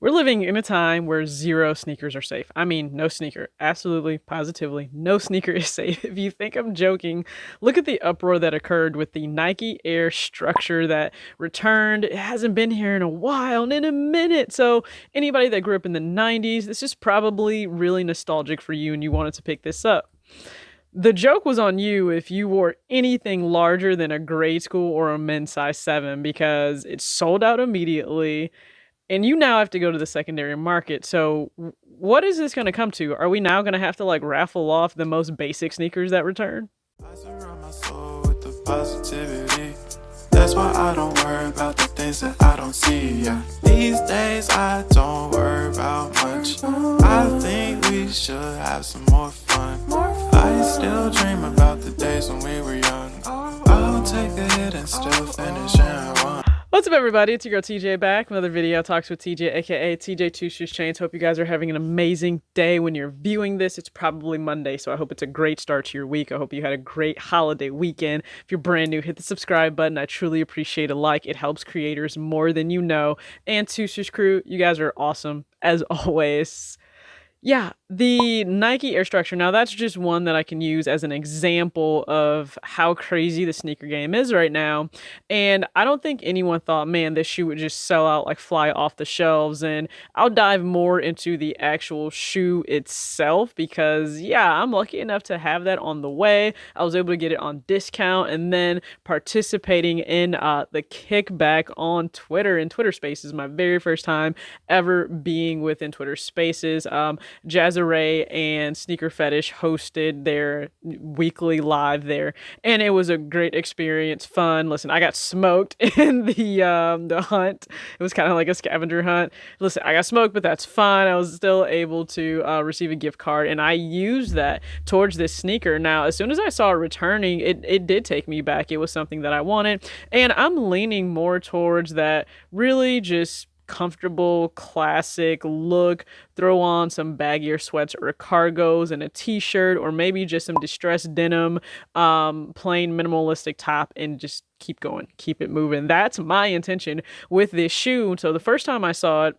We're living in a time where zero sneakers are safe. I mean, no sneaker. Absolutely, positively, no sneaker is safe. If you think I'm joking, look at the uproar that occurred with the Nike Air structure that returned. It hasn't been here in a while and in a minute. So, anybody that grew up in the 90s, this is probably really nostalgic for you and you wanted to pick this up. The joke was on you if you wore anything larger than a grade school or a men's size 7 because it sold out immediately and you now have to go to the secondary market. So, what is this gonna come to? Are we now gonna have to, like, raffle off the most basic sneakers that return? I surround my soul with the positivity. That's why I don't worry about the things that I don't see. Yeah. These days I don't worry about much. I think we should have some more fun. I still dream about the days when we were young. I'll take a hit and still finish and one. What's up, everybody? It's your girl TJ back with another video. Talks with TJ, aka TJ Two Shoes Chains. Hope you guys are having an amazing day when you're viewing this. It's probably Monday, so I hope it's a great start to your week. I hope you had a great holiday weekend. If you're brand new, hit the subscribe button. I truly appreciate a like. It helps creators more than you know. And Two Shoes Crew, you guys are awesome as always. Yeah, the Nike Air Structure. Now, that's just one that I can use as an example of how crazy the sneaker game is right now. And I don't think anyone thought, man, this shoe would just sell out, like fly off the shelves. And I'll dive more into the actual shoe itself because, yeah, I'm lucky enough to have that on the way. I was able to get it on discount and then participating in the kickback on Twitter and Twitter Spaces, my very first time ever being within Twitter Spaces. Jazzaray and Sneaker Fetish hosted their weekly live there, and it was a great experience, fun. Listen, I got smoked in the hunt. It was kind of like a scavenger hunt. Listen, I got smoked, but that's fine. I was still able to receive a gift card, and I used that towards this sneaker. Now, as soon as I saw it returning, it did take me back. It was something that I wanted, and I'm leaning more towards that really just comfortable classic look. Throw on some baggier sweats or cargos and a t-shirt or maybe just some distressed denim, plain minimalistic top, and just keep going, keep it moving. That's my intention with this shoe. So the first time I saw it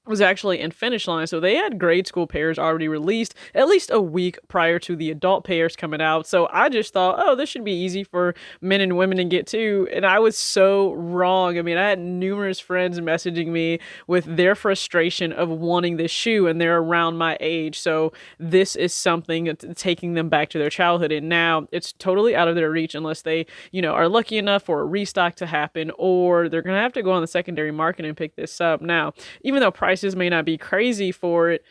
was actually in Finish Line. So they had grade school pairs already released at least a week prior to the adult pairs coming out. So I just thought, oh, this should be easy for men and women to get too. And I was so wrong. I mean, I had numerous friends messaging me with their frustration of wanting this shoe and they're around my age. So this is something taking them back to their childhood. And now it's totally out of their reach unless they, are lucky enough for a restock to happen, or they're going to have to go on the secondary market and pick this up. Now, even though prices may not be crazy for it,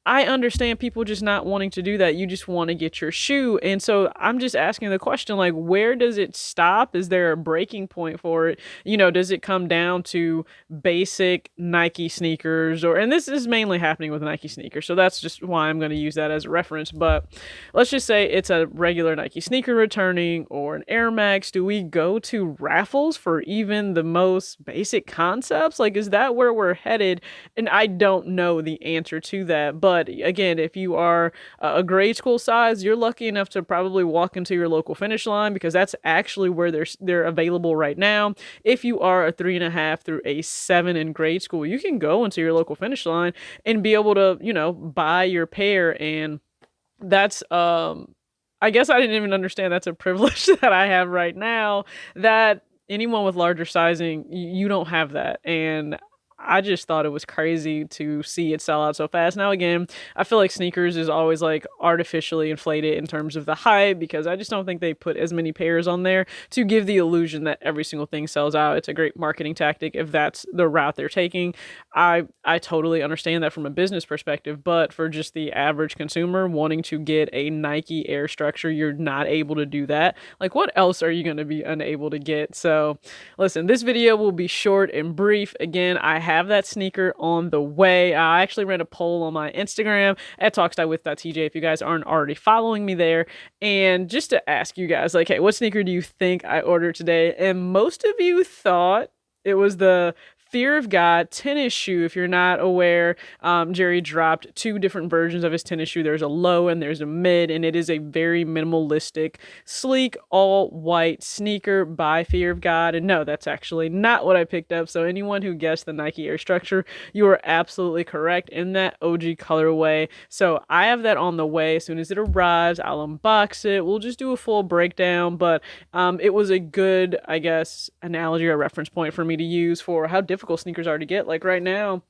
I understand people just not wanting to do that. You just want to get your shoe. And so I'm just asking the question, like, where does it stop? Is there a breaking point for it? Does it come down to basic Nike sneakers, and this is mainly happening with Nike sneakers. So that's just why I'm going to use that as a reference. But let's just say it's a regular Nike sneaker returning or an Air Max. Do we go to raffles for even the most basic concepts? Like, is that where we're headed? And I don't know the answer to that. But again, if you are a grade school size, you're lucky enough to probably walk into your local Finish Line because that's actually where they're available right now. If you are a 3.5 through a 7 in grade school, you can go into your local Finish Line and be able to, buy your pair. And that's I guess I didn't even understand that's a privilege that I have right now, that anyone with larger sizing, you don't have that. And I just thought it was crazy to see it sell out so fast. Now, again, I feel like sneakers is always like artificially inflated in terms of the hype because I just don't think they put as many pairs on there to give the illusion that every single thing sells out. It's a great marketing tactic if that's the route they're taking. I totally understand that from a business perspective, but for just the average consumer wanting to get a Nike Air Structure, you're not able to do that. Like, what else are you going to be unable to get? So, listen, this video will be short and brief. Again, I have that sneaker on the way. I actually ran a poll on my Instagram at TalkSWITHTJ if you guys aren't already following me there. And just to ask you guys, like, hey, what sneaker do you think I ordered today? And most of you thought it was the Fear of God tennis shoe. If you're not aware, Jerry dropped two different versions of his tennis shoe. There's a low and there's a mid, and it is a very minimalistic, sleek, all white sneaker by Fear of God. And no, that's actually not what I picked up. So anyone who guessed the Nike Air Structure, you are absolutely correct in that OG colorway. So I have that on the way. As soon as it arrives, I'll unbox it. We'll just do a full breakdown, but it was a good, I guess, analogy or reference point for me to use for how difficult sneakers are to get. Like right now,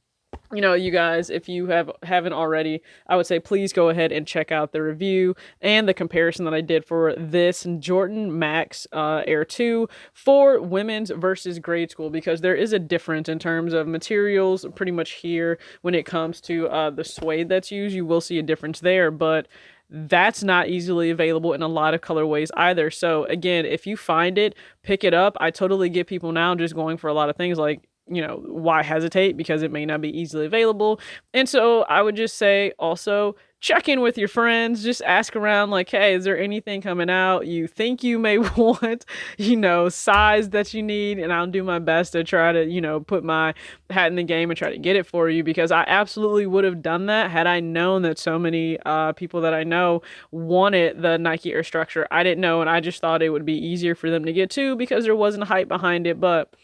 you know, you guys, if you haven't already, I would say please go ahead and check out the review and the comparison that I did for this Jordan Max Air 2 for women's versus grade school, because there is a difference in terms of materials pretty much here when it comes to the suede that's used. You will see a difference there, but that's not easily available in a lot of colorways either. So again, if you find it, pick it up. I totally get people now just going for a lot of things like, you know, why hesitate? Because it may not be easily available. And so I would just say also check in with your friends, just ask around like, hey, is there anything coming out you think you may want, you know, size that you need? And I'll do my best to try to, you know, put my hat in the game and try to get it for you, because I absolutely would have done that had I known that so many people that I know wanted the Nike Air Structure. I didn't know, and I just thought it would be easier for them to get too because there wasn't hype behind it, but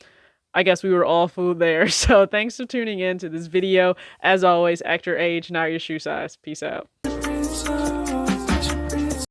I guess we were all fooled there. So thanks for tuning in to this video. As always, act your age, not your shoe size. Peace out.